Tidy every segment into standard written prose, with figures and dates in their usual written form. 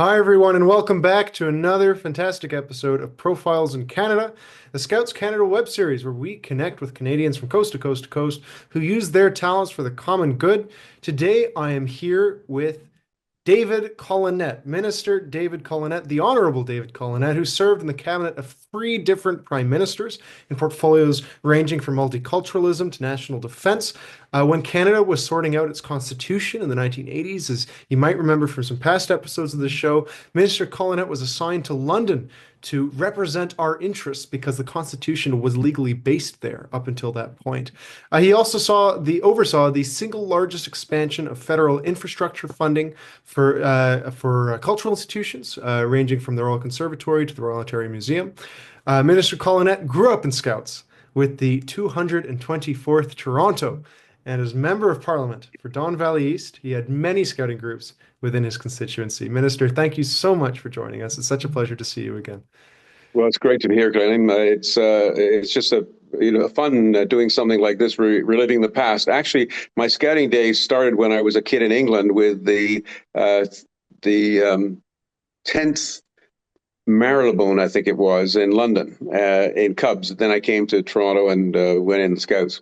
Hi, everyone, and welcome back to another fantastic episode of Profiles in Canada, the Scouts Canada web series where we connect with Canadians from coast to coast to coast who use their talents for the common good. Today, I am here with David Collenette, Minister David Collenette, the Honourable David Collenette, who served in the cabinet of three different prime ministers in portfolios ranging from multiculturalism to national defense. When Canada was sorting out its constitution in the 1980s, as you might remember from some past episodes of the show, Minister Collenette was assigned to London to represent our interests because the Constitution was legally based there up until that point. He also oversaw the single largest expansion of federal infrastructure funding for cultural institutions, ranging from the Royal Conservatory to the Royal Ontario Museum. Minister Collenette grew up in Scouts with the 224th Toronto, and as Member of Parliament for Don Valley East, he had many scouting groups within his constituency. Minister, thank you so much for joining us. It's such a pleasure to see you again. Well, it's great to be here, Glenn. It's just fun doing something like this, reliving the past. Actually, my scouting days started when I was a kid in England with the 10th Marylebone, I think it was, in London, in Cubs. Then I came to Toronto and went in the Scouts.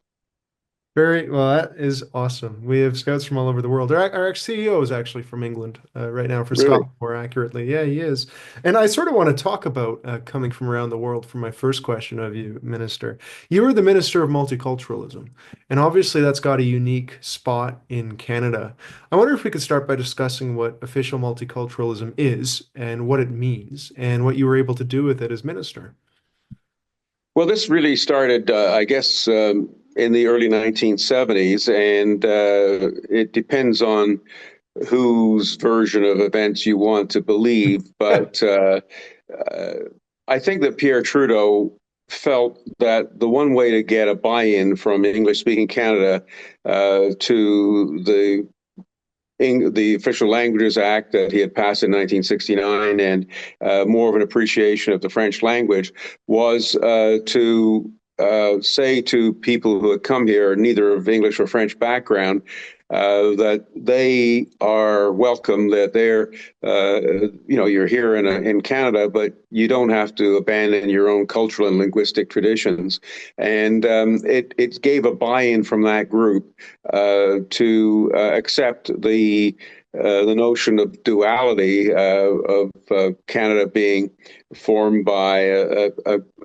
Very well. That is awesome. We have scouts from all over the world. Our CEO is actually from England right now, for Really? Scotland, more accurately. Yeah, he is. And I sort of want to talk about coming from around the world for my first question of you, Minister. You are the Minister of Multiculturalism, and obviously that's got a unique spot in Canada. I wonder if we could start by discussing what official multiculturalism is and what it means, and what you were able to do with it as minister. Well, this really started, I guess, in the early 1970s, and it depends on whose version of events you want to believe. But I think that Pierre Trudeau felt that the one way to get a buy-in from English-speaking Canada to the Official Languages Act that he had passed in 1969 and more of an appreciation of the French language was to say to people who had come here, neither of English or French background, that they are welcome, that you're here in Canada, but you don't have to abandon your own cultural and linguistic traditions. And it gave a buy-in from that group to accept the notion of duality of Canada being formed by an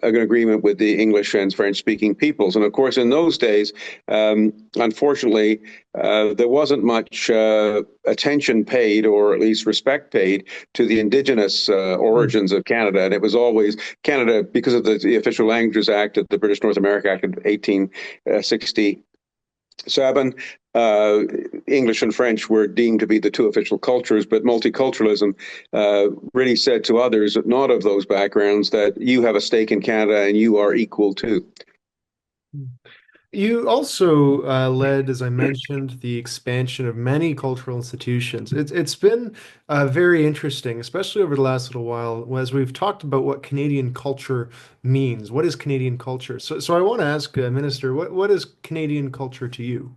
agreement with the English and French-speaking peoples. And of course, in those days, unfortunately, there wasn't much attention paid, or at least respect paid, to the Indigenous origins of Canada. And it was always Canada, because of the Official Languages Act, the British North America Act of 1867. English and French were deemed to be the two official cultures, but multiculturalism really said to others, not of those backgrounds, that you have a stake in Canada and you are equal too. You also led, as I mentioned, the expansion of many cultural institutions. It's been very interesting, especially over the last little while, as we've talked about what Canadian culture means. What is Canadian culture? So I want to ask, Minister, what is Canadian culture to you?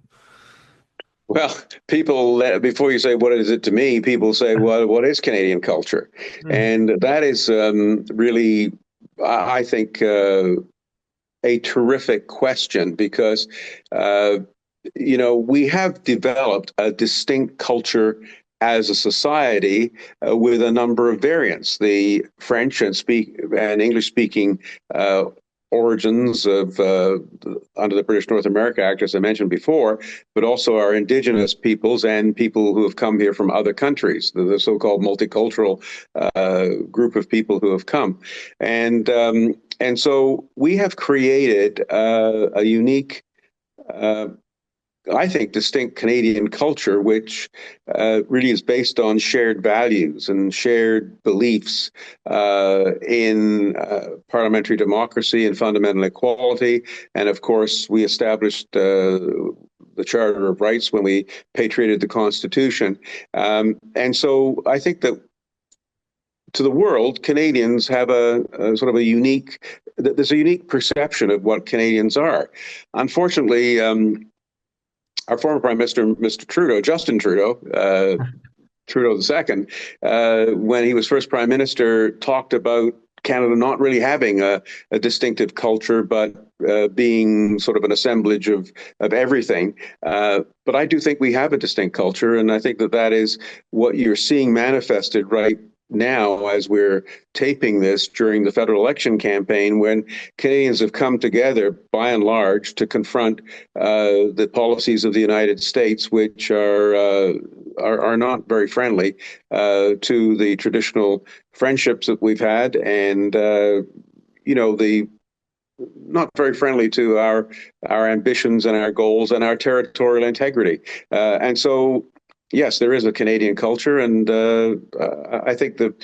Well, before you say what is it to me, people say, well, what is Canadian culture? Hmm. And that is really, I think, a terrific question because, we have developed a distinct culture as a society with a number of variants. The French and English speaking origins of under the British North America Act, as I mentioned before, but also our indigenous peoples and people who have come here from other countries, the so-called multicultural group of people who have come. And so we have created a unique, I think, distinct Canadian culture, which really is based on shared values and shared beliefs in parliamentary democracy and fundamental equality. And of course, we established the Charter of Rights when we patriated the Constitution. And so I think that to the world, Canadians have a sort of there's a unique perception of what Canadians are. Unfortunately, our former Prime Minister, Mr. Trudeau, Justin Trudeau, Trudeau II, when he was first prime minister, talked about Canada not really having a distinctive culture, but being sort of an assemblage of everything. But I do think we have a distinct culture, and I think that that is what you're seeing manifested right now as we're taping this during the federal election campaign, when Canadians have come together by and large to confront the policies of the United States, which are not very friendly to the traditional friendships that we've had, and the not very friendly to our ambitions and our goals and our territorial integrity. And so, yes, there is a Canadian culture, and I think that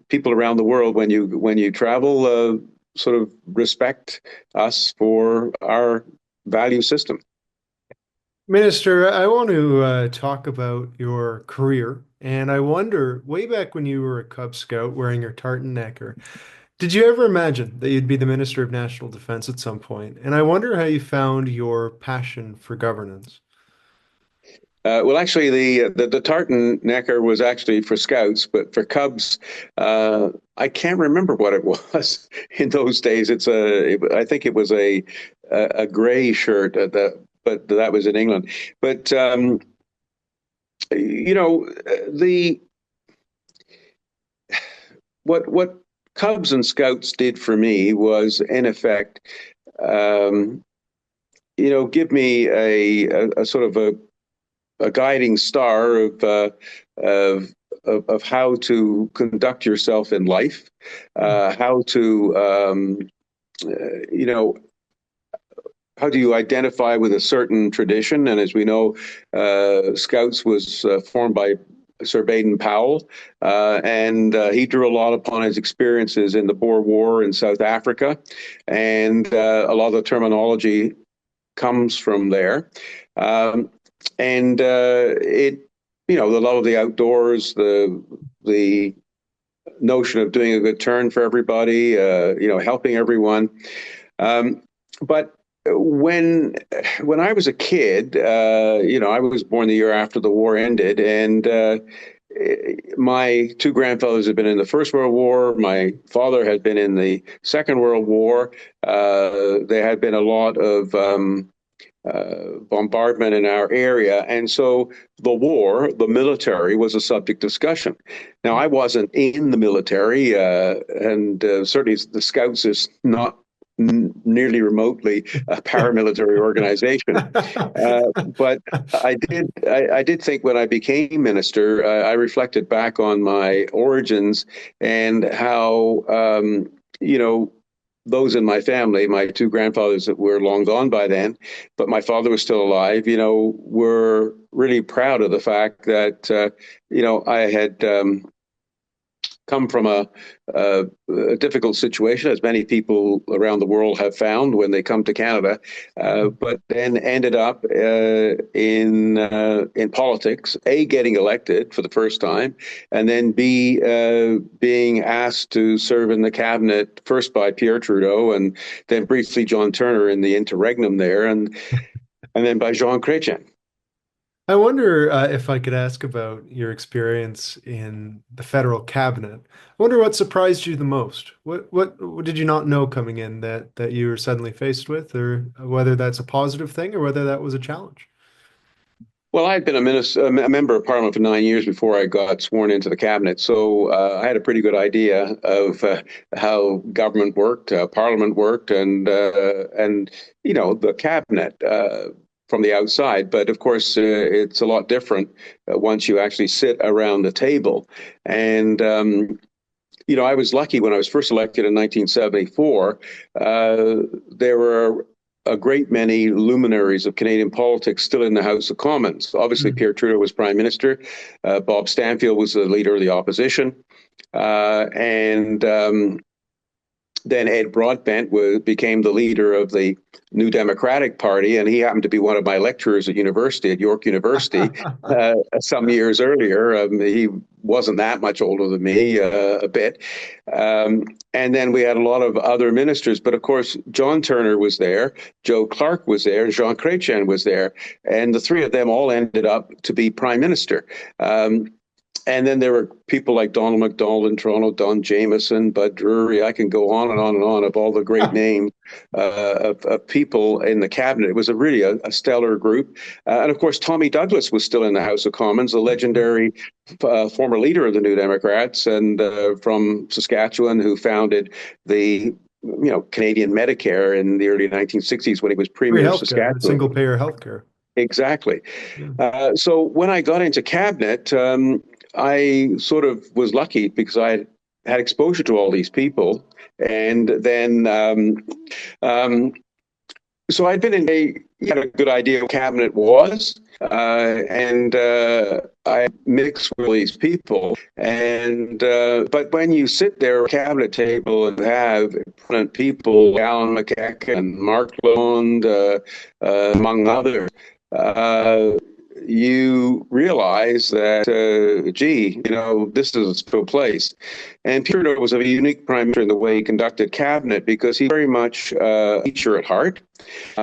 people around the world, when you travel, sort of respect us for our value system. Minister, I want to talk about your career, and I wonder, way back when you were a Cub Scout wearing your tartan necker, did you ever imagine that you'd be the Minister of National Defense at some point? And I wonder how you found your passion for governance. Well, actually, the tartan necker was actually for Scouts, but for Cubs, I can't remember what it was in those days. I think it was a gray shirt, but that was in England. But the what Cubs and Scouts did for me was, in effect, give me a sort of a guiding star of how to conduct yourself in life, how to how do you identify with a certain tradition? And as we know, Scouts was formed by Sir Baden-Powell, and he drew a lot upon his experiences in the Boer War in South Africa, and a lot of the terminology comes from there. And the love of the outdoors, the notion of doing a good turn for everybody, helping everyone. But when I was a kid, I was born the year after the war ended, and my two grandfathers had been in the First World War. My father had been in the Second World War. There had been a lot of bombardment in our area. And so the military was a subject of discussion. Now, I wasn't in the military, and certainly the Scouts is not nearly remotely a paramilitary organization. But I did think when I became minister, I reflected back on my origins and how, those in my family, my two grandfathers that were long gone by then, but my father was still alive, were really proud of the fact that, I had come from a difficult situation, as many people around the world have found when they come to Canada, but then ended up in politics, A, getting elected for the first time, and then B, being asked to serve in the cabinet, first by Pierre Trudeau, and then briefly John Turner in the interregnum there, and then by Jean Chrétien. I wonder if I could ask about your experience in the federal cabinet. I wonder what surprised you the most. What did you not know coming in that you were suddenly faced with, or whether that's a positive thing or whether that was a challenge? Well, I had been a member of Parliament for 9 years before I got sworn into the cabinet, so I had a pretty good idea of how government worked, Parliament worked, and the cabinet from the outside. But of course, it's a lot different once you actually sit around the table. And I was lucky when I was first elected in 1974. There were a great many luminaries of Canadian politics still in the House of Commons. Obviously, Pierre Trudeau was Prime Minister. Bob Stanfield was the leader of the opposition. And then Ed Broadbent became the leader of the New Democratic Party, and he happened to be one of my lecturers at York University, some years earlier. He wasn't that much older than me, a bit. And then we had a lot of other ministers. But of course, John Turner was there, Joe Clark was there, Jean Chrétien was there, and the three of them all ended up to be prime minister. And then there were people like Donald MacDonald in Toronto, Don Jameson, Bud Drury. I can go on and on and on of all the great names of people in the cabinet. It was really a stellar group. And of course, Tommy Douglas was still in the House of Commons, the legendary former leader of the New Democrats and from Saskatchewan, who founded the Canadian Medicare in the early 1960s when he was Free Premier of healthcare, Saskatchewan. single payer healthcare. Exactly. Yeah. So when I got into cabinet, I sort of was lucky because I had exposure to all these people. And then, so I'd been had a good idea what cabinet was. And I mixed with these people. And, but when you sit there at a cabinet table and have prominent people, Alan McEach and Mark Lalonde, among others, you realize that, this is a special place. And Peter Trudeau was a unique prime minister in the way he conducted cabinet because he very much a teacher at heart.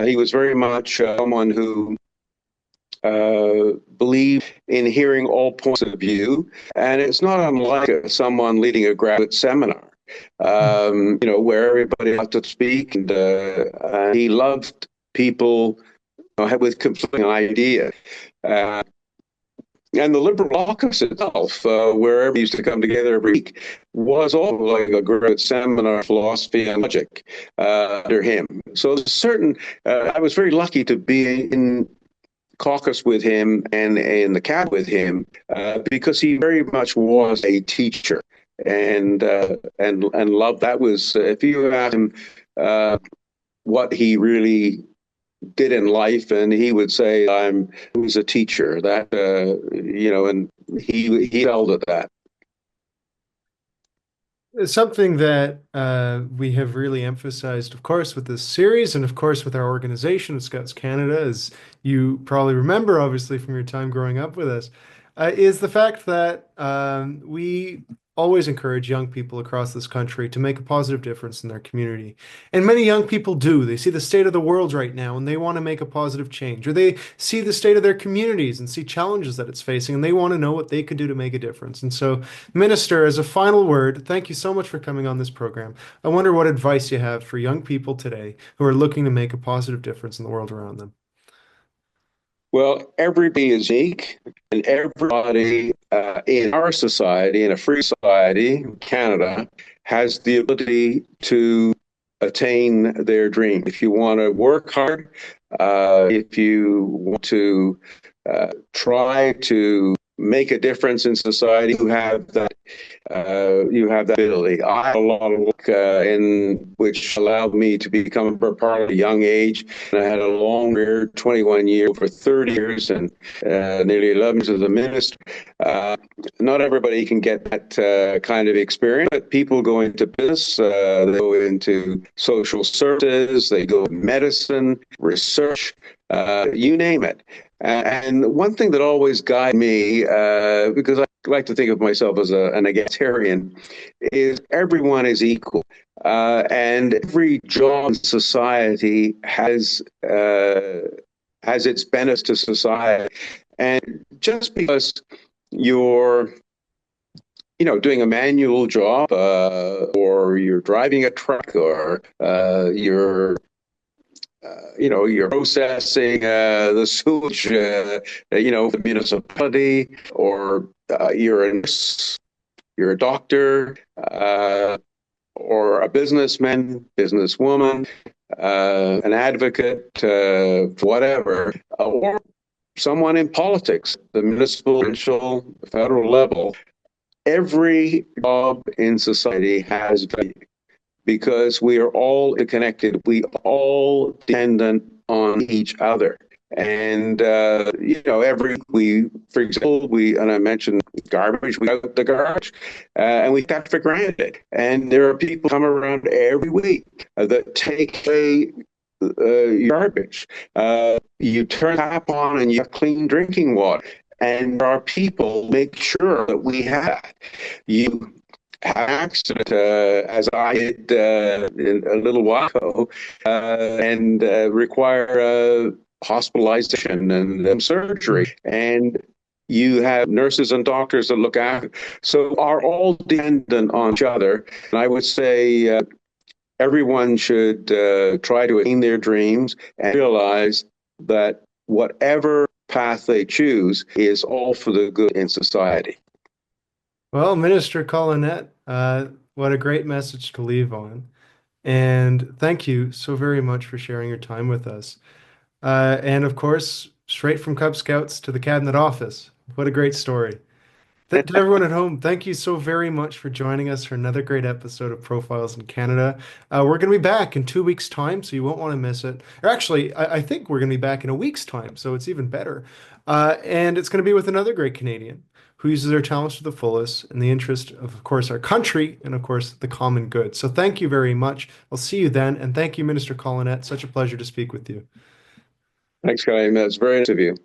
He was very much someone who believed in hearing all points of view. And it's not unlike someone leading a graduate seminar, where everybody had to speak. And he loved people with conflicting ideas. And the Liberal caucus itself, where everybody used to come together every week, was all like a great seminar, philosophy and logic under him. So I was very lucky to be in caucus with him and in the cabinet with him because he very much was a teacher and loved. That was, if you asked him what he really did in life, and he would say, "I was a teacher." That and he held at that. It's something that we have really emphasized, of course, with this series, and of course with our organization at Scouts Canada, as you probably remember, obviously from your time growing up with us, is the fact that we always encourage young people across this country to make a positive difference in their community. And many young people do. They see the state of the world right now and they want to make a positive change, or they see the state of their communities and see challenges that it's facing, and they want to know what they could do to make a difference. And so, Minister, as a final word, thank you so much for coming on this program. I wonder what advice you have for young people today who are looking to make a positive difference in the world around them. Well, everybody is unique, and everybody in our society, in a free society, Canada, has the ability to attain their dream. If you want to work hard, if you want to try to make a difference in society, you have that ability. I had a lot of luck in which allowed me to become a part at a young age. And I had a long career, 21 years, over 30 years, and nearly 11 years as a minister. Not everybody can get that kind of experience, but people go into business, they go into social services, they go medicine, research, you name it. And one thing that always guided me, because I like to think of myself as an egalitarian, is everyone is equal. And every job in society has its benefits to society. And just because you're doing a manual job, or you're driving a truck, or you're processing the sewage, the municipality, or you're a nurse, you're a doctor, or a businessman, businesswoman, an advocate, whatever, or someone in politics, the municipal, provincial, federal level. Every job in society has value, because we are all connected. We all dependent on each other. And, for example, and I mentioned garbage, we out the garbage, and we take that for granted. And there are people come around every week that take away garbage. You turn the tap on and you have clean drinking water. And our people make sure that we have that. You accident, as I did a little while ago, and require hospitalization and surgery. And You have nurses and doctors that look after, so are all dependent on each other. And I would say everyone should try to attain their dreams and realize that whatever path they choose is all for the good in society. Well, Minister Collenette, what a great message to leave on. And thank you so very much for sharing your time with us. And of course, straight from Cub Scouts to the Cabinet Office. What a great story. To everyone at home, thank you so very much for joining us for another great episode of Profiles in Canada. We're going to be back in 2 weeks' time, so you won't want to miss it. Or actually, I think we're going to be back in a week's time, so it's even better. And it's going to be with another great Canadian who uses their talents to the fullest in the interest of course, our country and, of course, the common good. So thank you very much. I'll see you then. And thank you, Minister Collenette. Such a pleasure to speak with you. Thanks, Guy. That's very nice of you.